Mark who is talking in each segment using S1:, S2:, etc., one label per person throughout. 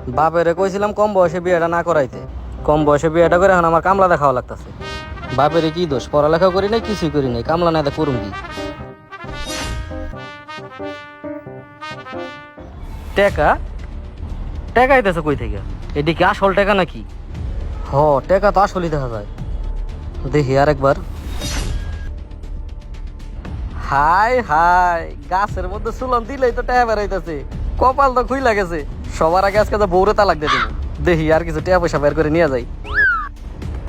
S1: বাপেরে কইছিলাম কম বয়সে বিয়েটা না করাইতে, কম বয়সে বিয়েটা করে এখন আমার কামলা দেখাওয়া লাগতেছে। বাপেরে কি দোষ, পড়ালেখা করি নাই, কিছুই করি নাই, কামলা না করুম কি? টাকা টাকা আইতেছে কই থেকে? এদিকে আসল টাকা নাকি? হ, টাকা তো আসলই দেখা যায়। দেখি আর একবার। হাই হাই, গাছের মধ্যে সুলন দিলেই তো টাকা বেড়াইতেছে, কপাল তো খুই লাগেছে। সবার আগে আজকে তো বউরে তালাক দিয়ে দিব। দেখি আর কিছু টাকা পয়সা বের করে নিয়ে যাই।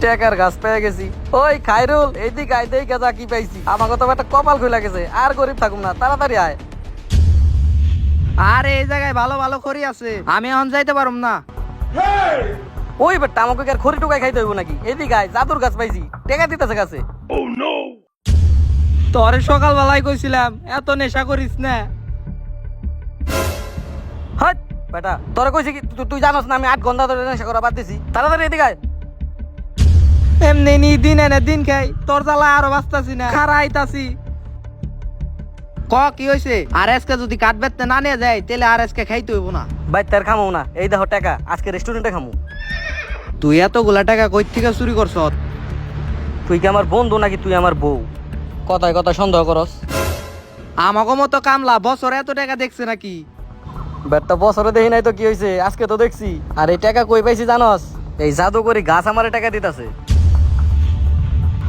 S1: টাকার গাছ পেয়ে গেছি। ওই খাইরুল, এইদিকে আয়, দেখে যা কি পাইছি। আমাকে তো একটা কপাল খুই লাগেছে, আর গরিব থাকুম না, তাড়াতাড়ি আয়।
S2: আর এই জায়গায় ভালো ভালো খড়ি আছে, আমি এখন যাইতে পারুম না।
S1: ওই বেটা, আমাকে কি আর খড়ি টুকাই খাইতে হইব নাকি? এদিকে আয়, জাদুর গাছ পাইছি, টাকা দিতেছে গাছে।
S2: তোরে সকালবেলায় কইছিলাম এত নেশা করিস না।
S1: হাট বেটা, তোরা কইছি কি তুই জানোস না আমি 8 ঘন্টা ধরে নেশা করা বাদ দিছি? তাড়াতাড়ি এদিকে আয়।
S2: এমনি নি দিন এনে দিন খাই, তোর জ্বালা আরো বাঁচতাছি না, খারা আইতাছি। ক কি হইছে? আর আজকে যদি কাঠ বেচতে না নিয়ে যায় তাহলে আর আজকে খাইতে হইব না।
S1: ভাই তার খামো না, এই দেখো টাকা, আজকে রেস্টুরেন্টে খামু।
S2: তুই এতগুলা টাকা কই থেকে চুরি করছ?
S1: তুই কি আমার বন্ধু নাকি তুই আমার বউ? কথায় কথা সন্দেহ করস।
S2: আমাকে মতো কামলা বছরে এত টাকা দেখছে নাকি?
S1: বেটা বছরে দেখি নাই তো কি হয়েছে, আজকে তো দেখছি। আর এই টাকা কই পাইছি জানস? এই জাদুকরি গাছ আমারে টাকা দিতেছে।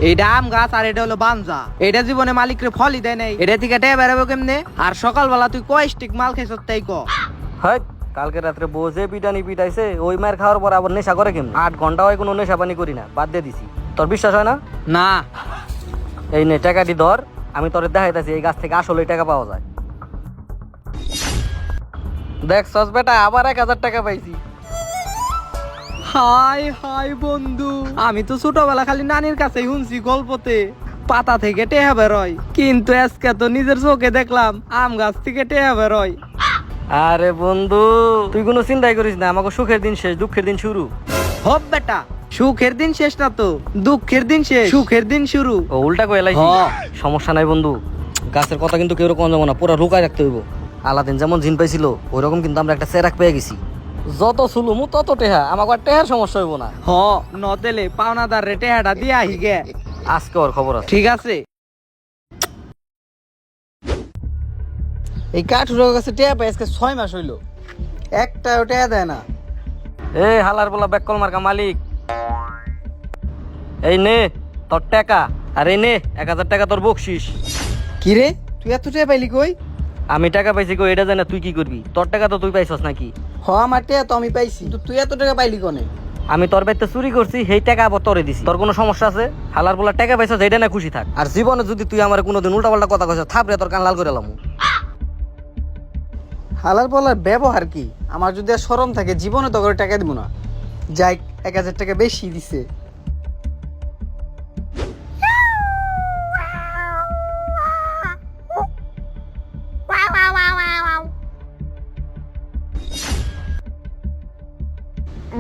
S2: এইটা আম গাছ আর এটা হলো বাঞ্জা। এটা জীবনে মালিকরে ফলই দেয় নাই, এটা থেকে টাকা বেরোবো কেমনে? আর সকালবেলা তুই কয় স্টিক মাল খাইছ তাই ক?
S1: হয়, কালকে রাত্রে বউ যে পিটানি পিটাইছে, ওই মায়ের খাওয়ার পর আবার নেশা করে কেমন? 8 ঘন্টা হয় কোনো নেশা পানি করি না, বাদ দিয়ে দিছি। তোর বিশ্বাস হয় না?
S2: না।
S1: এই নে টাকাটি ধর, আমি তোরে দেখাইতেছি এই গাছ থেকে আসলে টাকা পাওয়া যায়। দেখছস বেটা, আবার 1000 টাকা পাইছি।
S2: হাই হাই বন্ধু, আমি তো ছোটবেলা খালি নানির কাছেই শুনছি গল্পতে পাতা থেকে টেহা বেরোয়, কিন্তু আজকে তো নিজের চোখে দেখলাম আম গাছ থেকে টেহা বেরোয়।
S1: আরে বন্ধু, তুই কোনো চিন্তাই করিস না, আমাকে সুখের দিন শেষ, দুঃখের দিন শুরু।
S2: হব বেটা, সুখের দিন শেষ না তো, দুঃখের দিন শেষ, সুখের দিন শুরু।
S1: ও উল্টা কই এলাইছি।
S2: হ।
S1: সমস্যা নাই বন্ধু, গাছের কথা কিন্তু কেউ কম যাবো না, পুরো লুকায় রাখতে হইব। আলাদিন যেমন জিন পাইছিল ওইরকম কিন্তু আমরা একটা সেরাক পেয়ে গেছি। যত সুলুমু তত টেহা, আমাকে আর টেহার সমস্যা হইব না।
S2: হ, নতেলে পাওনাদার রে টেহাটা দিয়া হিগে।
S1: আজকে ওর খবর আছে।
S2: ঠিক আছে। এই কাঠুরের কাছে টেহা পাই আজকে 6 মাস হইলো, একটাও টেহা দেয় না।
S1: এই হালার বলা ব্যাককল মার্কা মালিক, এই নে তোর টাকা, আর এই নে 1000 টাকা তোর বকশিস।
S2: কি রে, তুই এত টেহা পাইলি কই?
S1: আমি টাকা পাইছি কই এটা জানা তুই কি করবি? তোর টাকা তো তুই পাইছস নাকি?
S2: হ, আমার টেহা তো আমি পাইছি, কিন্তু তুই এত টাকা পাইলি কোনে?
S1: আমি তোর বাড়িতে চুরি করছি, সেই টাকা আবার তোরে দিছি। তোর কোনো সমস্যা আছে? হালার বলা টাকা পাইছস এইটা না খুশি থাক। আর জীবনে যদি তুই আমার কোনোদিন উল্টাপাল্টা কথা কইছস, থাপড়ে তোর কান লাল করে এলাম।
S2: হালার বলার ব্যবহার কি? আমার যদি আর শরম থাকে জীবনে তো করে টাকা দিব না। যাই, 1000 টাকা বেশি দিছে।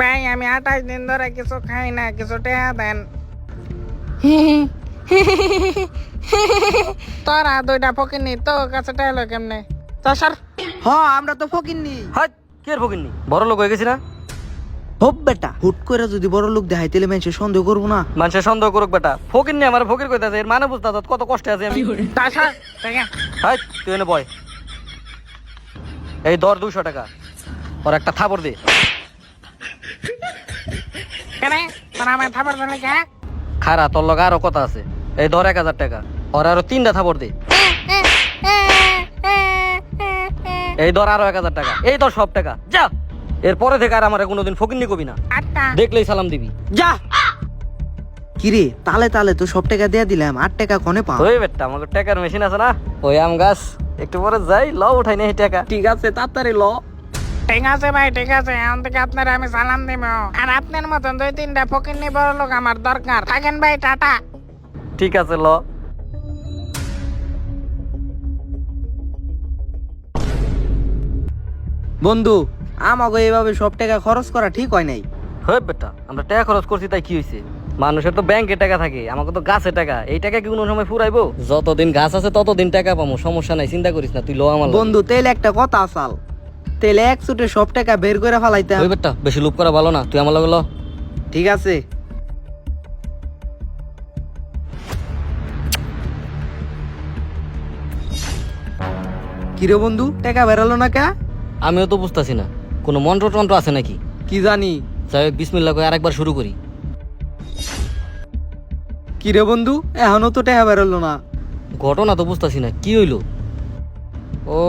S3: ভাই আমি 28 দিন ধরে কিছু খাই না, কিছু টেহা দেন। তোরা 2টা ফকিনি, তোর কাছে টেহলো কেমনে? তো স্যার
S2: হ, আমরা তো ফকিন্নি।
S1: হাট, কি আর ফকিরনি, বড় লোক হয়ে গেছি না?
S2: হব বেটা, হুট করে যদি বড় লোক দেখাই তাহলে মানুষের সন্দেহ করবো না।
S1: মানুষের সন্দেহ করুক বেটা, ফকিরনি আমার ফকির কইতাছে, এর মানে বুঝতে কত কষ্টে আছে আমি।
S3: তা স্যার টাকা
S1: হাই, তুই এনে বয়, এই ধর 200 টাকা, ওর একটা থাপড় দে।
S3: কেন তোরা আমার থাবার দিলে কে?
S1: খারা, তোর লগে আরো কথা আছে, এই ধর 1000 টাকা, ওর আরো 3টা থাপড় দে। এই ধর আরো 1000 টাকা, এই ধর সব টাকা, যা। এরপরে থেকে আর আমার কোনোদিন ফকিরনি কবি না,
S3: আটটা
S1: দেখলেই সালাম দিবি, যা।
S2: কিরে, তালে তালে তো সব টাকা দিয়ে দিলাম, 8 টাকা কনে পা?
S1: ওই বেটা, আমাকে টাকার মেশিন আছে না, ওই আম গাছ, একটু পরে যাই ল উঠাই নি টাকা।
S2: ঠিক আছে, তাড়াতাড়ি ল।
S3: ঠিক আছে ভাই, ঠিক আছে, এখন থেকে আপনারা আমি সালাম দিব। আর আপনার মতন 2-3টা ফকিনি বড় লোক আমার দরকার। থাকেন ভাই, টাটা।
S1: ঠিক আছে ল।
S2: বন্ধু, আমাকে এইভাবে সব টাকা খরচ করা ঠিক হয় নাই।
S1: হয় বেটা, আমরা টাকা খরচ করছি তাই কি হয়েছে? মানুষের তো ব্যাংকে টাকা থাকে, আমাকে তো গাছে টাকা, এই টাকা কি কোনো সময় ফুরাইবো? যতদিন গাছ আছে ততদিন টাকা পাবো, সমস্যা নাই, চিন্তা করিস না, তুই লো আমার লগে।
S2: বন্ধু, তেল একটা কথা আসাল, তেলে এক ছুটে সব টাকা বের করে ফেলাইতাম।
S1: ওই বেটা বেশি লোভ করা ভালো না, তুই আমার লগে ল।
S2: ঠিক আছে। কিরে বন্ধু, টাকা বেরোলো না কে?
S1: আমিও তো বুঝতেছি না, কোনো মন্ত্র টন্ত্র আছে নাকি?
S2: কি জানি।
S1: যাই হোক, বিসমিল্লাহ করে আরেকবার শুরু করি।
S2: কিরে বন্ধু, এখনো তো টাকা বেরোলো না।
S1: ঘটনা তো বুঝতেছি না, কি হইলো? ও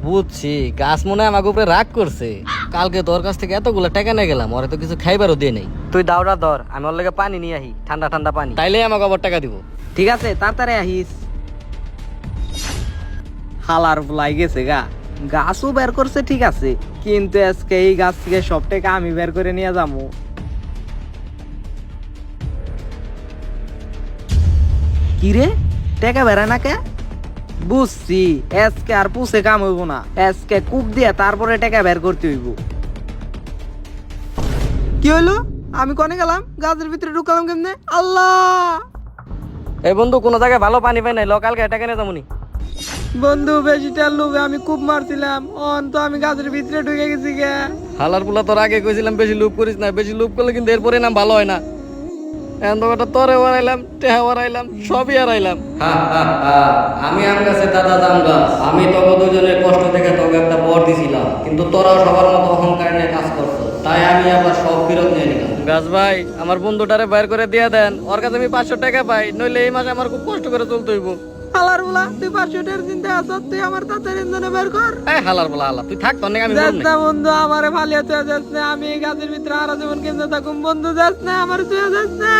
S1: বুঝছি, গাছ মনে হয় আমাকে উপরে রাগ করছে। কালকে তোর কাছ থেকে এতগুলো টাকা নিয়ে গেলাম, ওরে তো কিছু খাইবারও দিয়ে নেই। তুই দাওড়া ধর, আমি ওর লেগে পানি নিয়ে আহি, ঠান্ডা ঠান্ডা পানি, তাইলে আমাকে আবার টাকা দিব।
S2: ঠিক আছে, তাড়াতাড়ি আহিস। হালার ভুলাই গেছে গা, গাছও বের করছে ঠিক আছে, কিন্তু আজকে এই গাছ থেকে সব টাকা আমি বের করে নিয়ে যাবো। কিরে, টাকা বেড়ায় না কে? বুঝছি, আজকে আর পুষে কাম হইব না, আজকে কূপ দিয়ে তারপরে টাকা বের করতে হইব। কি হইলো? আমি কনে গেলাম, গাছের ভিতরে ঢুকালাম কেমনে? আল্লাহ!
S1: এই বন্ধু, কোনো জায়গায় ভালো পানি পাই নাই, কালকে টাকা নিয়ে যাবনি।
S2: বন্ধু, বেশিটার লোভে আমি কূপ মারছিলাম, অন তো আমি গাছের ভিতরে ঢুকে গেছি গে।
S1: হালার পুলা তোর আগে কইছিলাম বেশি লোভ করিস না, বেশি লোভ করলে কিন্তু এরপরে নাম ভালো হয় না। এখন তো ওটা তোরে হারাইলাম, টেহা হারাইলাম, সবই হারাইলাম। আমি আম গাছে দাদা জাম গাছ, আমি তোকে দুজনের কষ্ট দেখে তোকে একটা বর দিছিলাম, কিন্তু তোরাও সবার মতো অহংকার নিয়ে কাজ করছো, তাই আমি আবার সব ফেরত নিয়ে নিলাম। গাছ ভাই, আমার বন্ধুটারে বাইর করে দিয়ে দেন, ওর কাছে আমি 500 টাকা পাই, নইলে এই মাসে আমার খুব কষ্ট করে চলতে হইব।
S2: হালার বলা, তুই 500 টাকার চিন্তা আছ, তুই আমার তাড়াতাড়ি ইন্ধনে বের কর।
S1: এই হালার বলা হালা, তুই থাক, তোর নাকি আমি
S2: যাস
S1: বলনি।
S2: না বন্ধু, আমারে ফালিয়ে তুই যাস না, আমি এই গাছের ভিতরে আরো যেমন কেমনে থাকুম। বন্ধু যাস না, আমার তুই যাস না।